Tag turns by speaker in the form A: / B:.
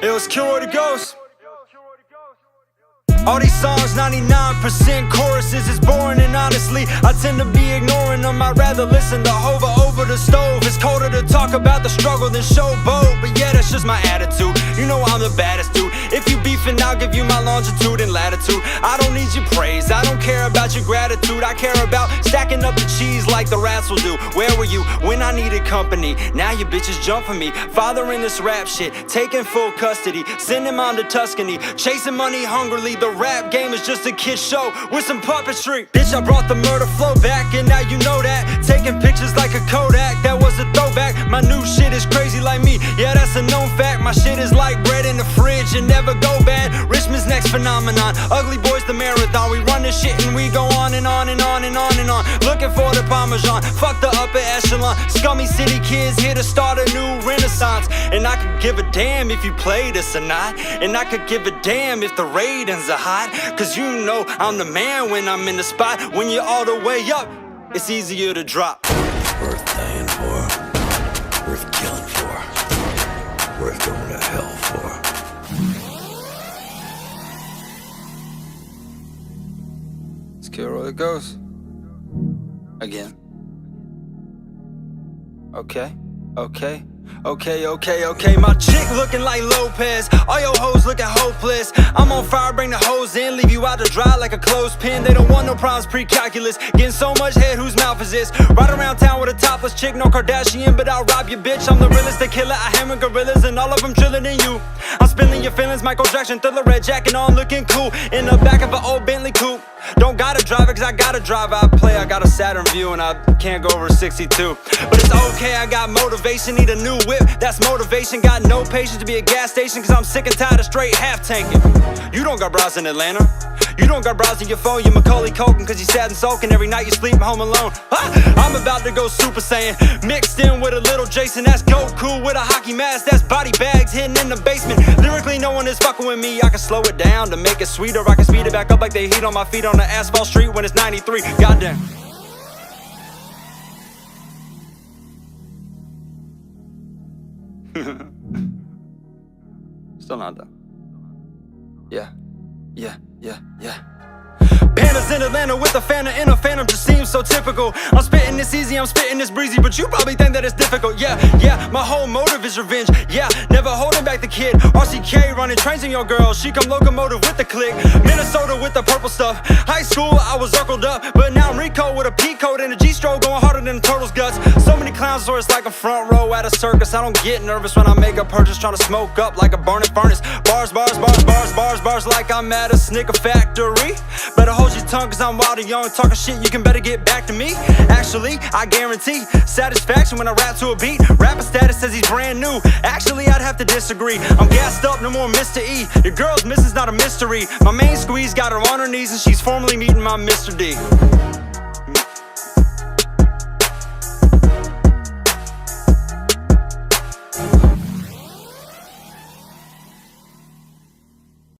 A: It was Kilroy the Ghost. All these songs, 99% choruses, is boring, and honestly I tend to be ignoring them. I'd rather listen to Hova over the stove. It's colder to talk about the struggle than showboat, but yeah, that's just my attitude. You know I'm the baddest dude. If you beefing, I'll give you my longitude and latitude. I don't need your praise, I don't care about your gratitude. I care about stacking up the cheese like the rats will do. Where were you when I needed company? Now you bitches jump for me. Fathering this rap shit, taking full custody, sending mom to Tuscany, chasing money hungrily. The rap game is just a kid show with some puppetry. Bitch, I brought the murder flow back, and now you know that. Taking pictures like a Kodak, that was a throwback. My new shit is crazy like me, yeah, that's a known fact. My shit is like bread in the fridge and never go bad. Richmond's next phenomenon, Ugly Boys the marathon. We run this shit and we go on and on and on and on and on. Looking for the Parmesan, fuck the upper echelon. Scummy city kids here to start a new renaissance. And I could give a damn if you play this or not. And I could give a damn if the ratings are hot. Cause you know I'm the man when I'm in the spot. When you're all the way up, it's easier to drop.
B: Worth dying for, worth killing for, worth going to hell for.
A: It's Kilroy the Ghost. Again. Okay. My chick looking like Lopez. All your hoes looking hopeless. I'm on fire, bring the hose in, leave you out to dry like a clothespin. They don't want no problems pre-calculus. Getting so much head, whose mouth is this? Ride around town with a topless chick, no Kardashian, but I'll rob your bitch. I'm the realest, the killer. I hang with gorillas and all of them triller than you. I'm spilling your feelings, Michael Jackson, Thriller, red jacket on, looking cool in the back of an old Bentley coupe. Don't gotta drive it, cause I gotta drive. I got a Saturn view and I can't go over 62. But it's okay, I got motivation, need a new whip, that's motivation. Got no patience to be a gas station, cause I'm sick and tired of straight half tanking. You don't got bras in Atlanta, you don't got bras in your phone. You're Macaulay Culkin cause you sad and sulking every night you sleep home alone. I'm about to go Super Saiyan, mixed in with a little Jason. That's Goku with a hockey mask, that's body bags hidden in the basement. Lyrically no one is fucking with me. I can slow it down to make it sweeter, I can speed it back up like the heat on my feet on the asphalt street when it's 93. Goddamn. Still not done. Yeah. Pandas in Atlanta with a Fanta in a Phantom just seems so typical. I'm spitting this easy, I'm spitting this breezy, but you probably think that it's difficult. Yeah, my whole motive is revenge. Yeah, never holding back the kid. RCK running trains in your girl, she come locomotive with the click. Minnesota with the purple stuff. High school I was circled up, but now I'm Rico with a P code and a G-stroke going harder than the turtle's guts. So many clowns where it's like a front row at a circus. I don't get nervous when I make a purchase, trying to smoke up like a burning furnace. Bars like I'm at a Snicker factory. Better hold your tongue cause I'm wild and young. Talking shit, you can better get back to me. Actually, I guarantee satisfaction when I rap to a beat. Rapper status says he's brand new. Actually, I'd have to disagree. I'm gassed up, no more Mr. E. Your girl's missing's not a mystery. My main squeeze got her on her knees and she's formally meeting my Mr. D.